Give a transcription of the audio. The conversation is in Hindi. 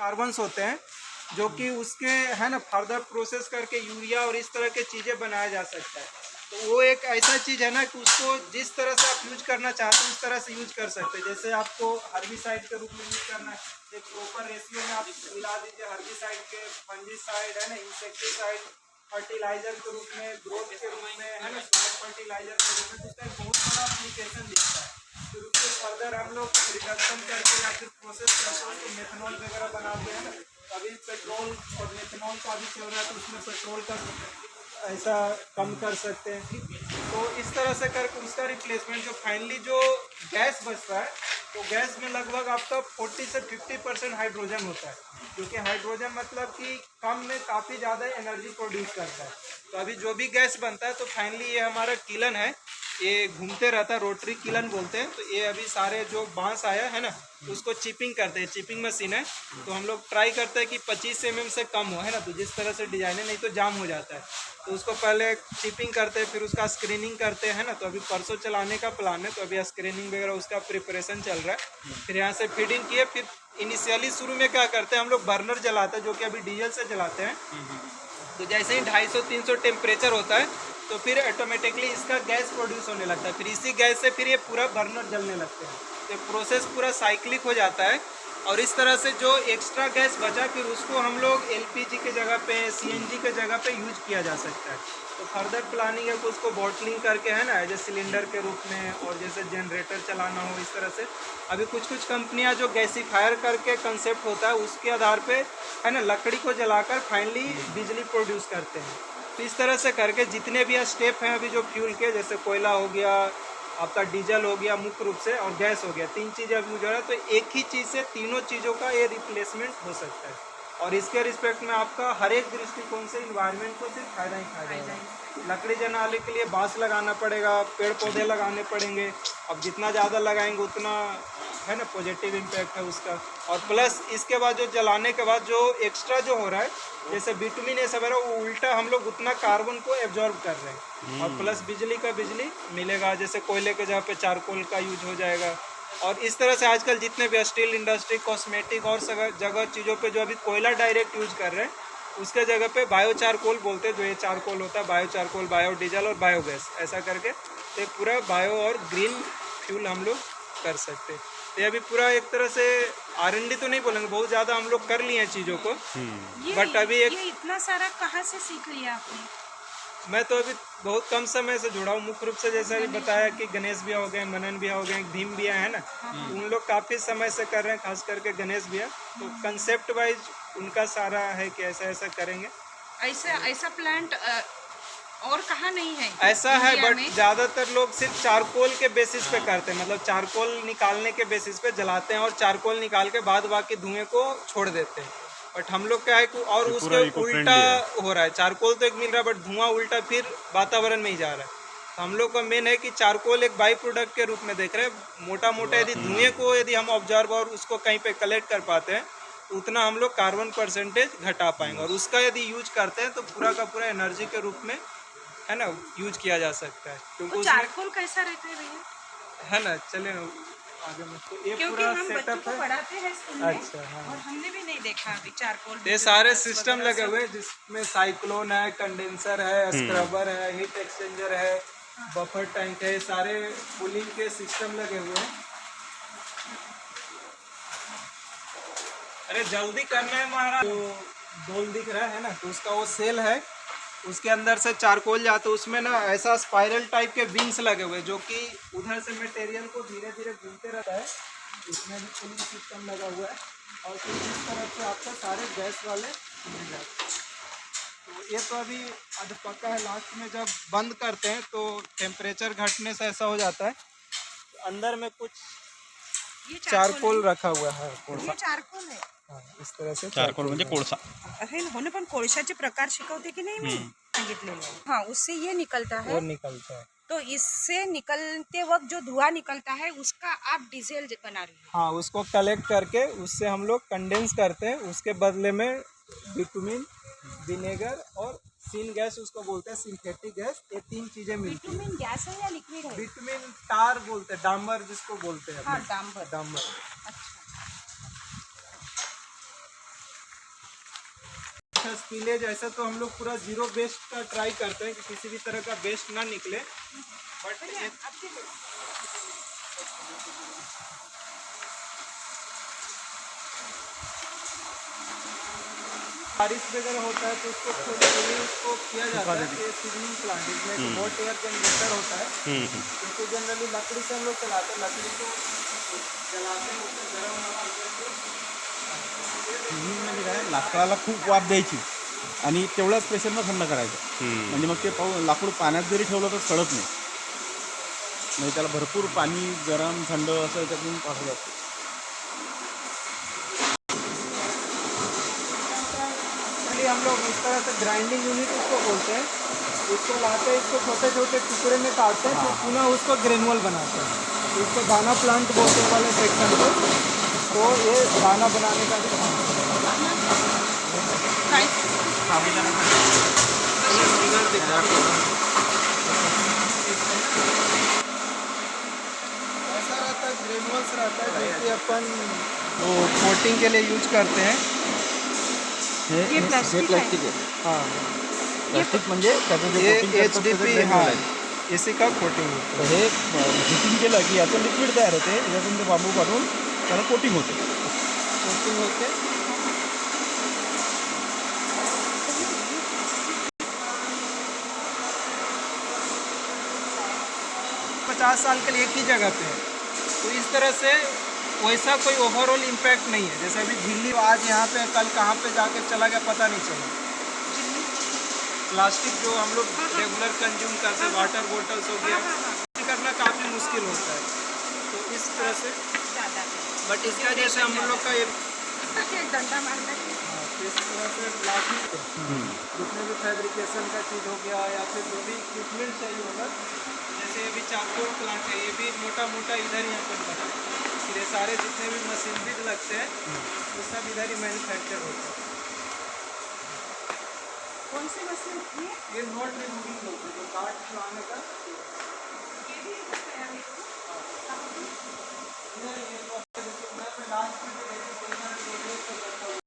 कार्बन्स होते हैं जो कि उसके है ना फर्दर प्रोसेस करके यूरिया और इस तरह के चीज़ें बनाया जा सकता है। तो वो एक ऐसा चीज़ है ना कि उसको जिस तरह से आप यूज करना चाहते हैं उस तरह से यूज कर सकते हैं। जैसे आपको हर्बिसाइड के रूप में यूज करना है, एक प्रॉपर रेशियो में आप मिला दीजिए हर्बिसाइड के, फंजीसाइड है ना, इंसेक्टिसाइड, फर्टिलाइजर के रूप में, ग्रोथ के रूप में है ना, स्मार्ट फर्टिलाइजर के रूप में, जिसका एक बहुत बड़ा एप्लीकेशन दिखता है। फिर उसके फर्दर हम लोग रिडक्शन करके या फिर प्रोसेस करके उसको मेथनॉल वगैरह बनाते हैं ना। अभी पेट्रोल और मेथनॉल का भी चल रहा है, तो उसमें पेट्रोल का ऐसा कम कर सकते हैं। तो इस तरह से करके उसका रिप्लेसमेंट जो फाइनली जो गैस बचता है, तो गैस में लगभग आपका 40 से 50% हाइड्रोजन होता है, जो कि हाइड्रोजन मतलब कि कम में काफ़ी ज़्यादा एनर्जी प्रोड्यूस करता है। तो अभी जो भी गैस बनता है, तो फाइनली ये हमारा किलन है, ये घूमते रहता है, रोटरी किलन बोलते हैं। तो ये अभी सारे जो बांस आया है ना, तो उसको चिपिंग करते हैं, चिपिंग मशीन है। तो हम लोग ट्राई करते हैं कि 25 mm से कम हो, है ना। तो जिस तरह से डिजाइन है, नहीं तो जाम हो जाता है, तो उसको पहले चिपिंग करते हैं, फिर उसका स्क्रीनिंग करते हैं ना। तो अभी परसों चलाने का प्लान है, तो अभी स्क्रीनिंग वगैरह उसका प्रिपरेशन चल रहा है। फिर यहाँ से फीडिंग किए, फिर इनिशियली शुरू में क्या करते हैं हम लोग, बर्नर जलाते हैं, जो कि अभी डीजल से जलाते हैं। तो जैसे ही 250-300 टेम्परेचर होता है, तो फिर ऑटोमेटिकली इसका गैस प्रोड्यूस होने लगता है। फिर इसी गैस से फिर ये पूरा बर्नर जलने लगते हैं। तो प्रोसेस पूरा साइक्लिक हो जाता है। और इस तरह से जो एक्स्ट्रा गैस बचा, फिर उसको हम लोग एलपीजी के जगह पे, सीएनजी के जगह पे यूज किया जा सकता है। तो फर्दर प्लानिंग है कि उसको बॉटलिंग करके है ना, एज ए सिलेंडर के रूप में, और जैसे जनरेटर चलाना हो इस तरह से। अभी कुछ कुछ कंपनियां जो गैसीफायर करके कंसेप्ट होता है, उसके आधार पे है ना लकड़ी को जलाकर फाइनली बिजली प्रोड्यूस करते हैं। तो इस तरह से करके जितने भी स्टेप हैं अभी जो फ्यूल के, जैसे कोयला हो गया, आपका डीजल हो गया मुख्य रूप से, और गैस हो गया, 3 चीज़ें अभी यूज हो रहा है। तो एक ही चीज़ से तीनों चीज़ों का ये रिप्लेसमेंट हो सकता है। और इसके रिस्पेक्ट में आपका हर एक दृष्टिकोण से इन्वायरमेंट को सिर्फ फायदा ही फायदा है। लकड़ी जलाने के लिए बांस लगाना पड़ेगा, पेड़ पौधे लगाने पड़ेंगे। अब जितना ज़्यादा लगाएंगे उतना है ना पॉजिटिव इम्पैक्ट है उसका। और प्लस इसके बाद जो जलाने के बाद जो एक्स्ट्रा जो हो रहा है, जैसे बिटुमिन ये सब है, वो उल्टा हम लोग उतना कार्बन को एब्जॉर्ब कर रहे हैं। और प्लस बिजली का बिजली मिलेगा, जैसे कोयले के जगह पे चारकोल का यूज हो जाएगा। और इस तरह से आजकल जितने भी स्टील इंडस्ट्री, कॉस्मेटिक और जगह चीज़ों पे जो अभी कोयला डायरेक्ट यूज कर रहे हैं, उसके जगह पे बायो चारकोल बोलते हैं, जो ये चारकोल होता है, बायो चारकोल, बायो डीजल और बायोगैस, ऐसा करके एक पूरा बायो और ग्रीन फ्यूल हम लोग कर सकते हैं। तो ये अभी पूरा एक तरह से R&D तो नहीं बोलेंगे, बहुत ज़्यादा हम लोग कर लिए हैं चीज़ों को। बट अभी एक ये इतना सारा कहाँ से सीख लिया आपने? मैं तो अभी बहुत कम समय से जुड़ा हूँ, मुख्य रूप से जैसे अभी बताया कि गणेश भैया हो गए, मनन भैया हो गए, भीम भैया है ना, तो उन लोग काफ़ी समय से कर रहे हैं, खास करके गणेश भैया। तो कंसेप्ट वाइज उनका सारा है कि ऐसा ऐसा करेंगे। ऐसा प्लांट और कहाँ नहीं है? ऐसा है, इंडिया बट में? ज़्यादातर लोग सिर्फ चारकोल के बेसिस पे करते हैं, मतलब चारकोल निकालने के बेसिस पे जलाते हैं और चारकोल निकाल के बाद बाकी धुएं को छोड़ देते हैं। बट हम लोग क्या है कि और उसके उल्टा हो रहा है, चारकोल तो एक मिल रहा है बट धुआं उल्टा फिर वातावरण में ही जा रहा है। तो हम लोग का मेन है कि चारकोल एक बाई प्रोडक्ट के रूप में देख रहे हैं। मोटा मोटा यदि धुएं को यदि हम ऑब्जर्व और उसको कहीं पे कलेक्ट कर पाते हैं, तो उतना हम लोग कार्बन परसेंटेज घटा पाएंगे। और उसका यदि यूज करते हैं तो पूरा का पूरा एनर्जी के रूप में है ना यूज किया जा सकता है। क्योंकि चारकोल कैसा रहता है भैया? है ना, चले आगे में। तो ये क्योंकि पूरा हम बच्चों सेटअप को है। पढ़ाते हैं स्कूल में। अच्छा, हाँ। और हमने भी नहीं देखा अभी चारकोल। ये सारे सिस्टम लगे हुए हैं, जिसमें साइक्लोन है, कंडेंसर है, स्क्रबर है, हीट एक्सचेंजर है, बफर टैंक है, सारे कूलिंग के सिस्टम लगे हुए हैं। अरे जल्दी करना है महाराज। जो डोल दिख रहा है ना, तो उसका वो सेल है, उसके अंदर से चारकोल जाते, उसमें ना ऐसा स्पाइरल टाइप के विंग्स लगे हुए, जो कि उधर से मटेरियल को धीरे धीरे घूमते रहता है। इसमें भी कूलिंग सिस्टम लगा हुआ है, और फिर इस तरफ से आपको सारे गैस वाले मिल जाते हैं। तो ये तो अभी अध पक्का है, लास्ट में जब बंद करते हैं तो टेम्परेचर घटने से ऐसा हो जाता है। अंदर में कुछ चारकोल रखा हुआ है, ये चारकोल है। हाँ, इस तरह से चारकोल म्हणजे कोळसा। अरे हो ना, पण कोळशाचे प्रकार शिकवते की नाही मी सांगितलेले। हाँ, उससे ये निकलता वो है। निकलता है। तो इससे निकलते वक्त जो धुआं निकलता है उसका आप डीजल बना रही है। हाँ, उसको कलेक्ट करके उससे हम लोग कंडेंस करते हैं, उसके बदले में बिटुमिन, विनेगर और सीन गैस उसको बोलते हैं, सिंथेटिक गैस, ये 3 चीजें मिलती हैं। बिटुमिन गैस है या लिक्विड है? बिटुमिन टार बोलते हैं, डामर जिसको बोलते हैं। हाँ, डांबर। डामर। अच्छा। अच्छा स्पिलेज ऐसा तो हम लोग पूरा जीरो वेस्ट का ट्राई करते हैं कि किसी भी तरह का वेस्ट ना निकले, बट बारिश वगैरह होता है तो उसको थोड़ी थोड़ी उसको किया जाता है कि सीजनिंग प्लांट, इसमें एक हॉट एयर जनरेटर होता है, इसको जनरली लकड़ी से हम लोग चलाते हैं, लकड़ी को जलाते हैं, उसमें गर्म हवा करके म्हणजे काय, लाकडाला खूप वाफ द्यायची आणि तेवढ्याच प्रेशरनं थंड करायचं. म्हणजे मग ते लाकूड पाण्यात जरी ठेवलं तर सडत नाही. म्हणजे त्याला भरपूर पाणी गरम थंड असं याच्यातून पाठवलं जातं. चलिए हम लोग इस तरह से ग्राइंडिंग यूनिट उसको बोलते हैं, इसको लाते हैं, इसको छोटे छोटे टुकड़े में काटते हैं, फिर पुनः उसको ग्रेनुअल बनाते हैं, इसको दाना प्लांट बोलते हैं वाले सेक्शन को, तो ये दाना बनाने का भी काम ऐसा रहता है, ग्रेनुअल्स रहता है जो कि अपन वो कोटिंग के लिए यूज करते हैं. ये प्लास्टिक है. हाँ, प्लास्टिक म्हणजे त्याचं जे ये coating करतात HDP त्याचं granular हाँ आहे. इसी का कोटिंग होता तर हे हिटिंग केलं की याचं लिक्विड तयार होते, याच्यातून ते बांबू काढून त्याला कोटिंग होते. है, कोटिंग होते 50 साल के लिए एक ही जगह पे है, तो इस तरह से वैसा कोई ओवरऑल इम्पैक्ट नहीं है. जैसे अभी झिल्ली आज यहाँ पे कल कहाँ पे जाके चला गया पता नहीं चला. प्लास्टिक जो हम लोग रेगुलर कंज्यूम करते हैं, वाटर बोटल्स हो गया, करना काफ़ी मुश्किल होता है, तो इस तरह से. बट इसका जैसे हम लोग का ये डंडा मारना है. तो इस तरह से प्लास्टिक जितने भी फैब्रिकेशन का चीज़ हो गया या फिर जो भी इक्विपमेंट चाहिए होगा, जैसे अभी चारकोल प्लांट है, ये भी मोटा मोटा इधर ही अपन बना, फिर ये सारे जितने भी मशीनरी लगते हैं वो सब इधर ही मैन्युफैक्चर होता है. कौन सी मशीन है? ये नॉट रिमूविंग होता है, जो काट लाने का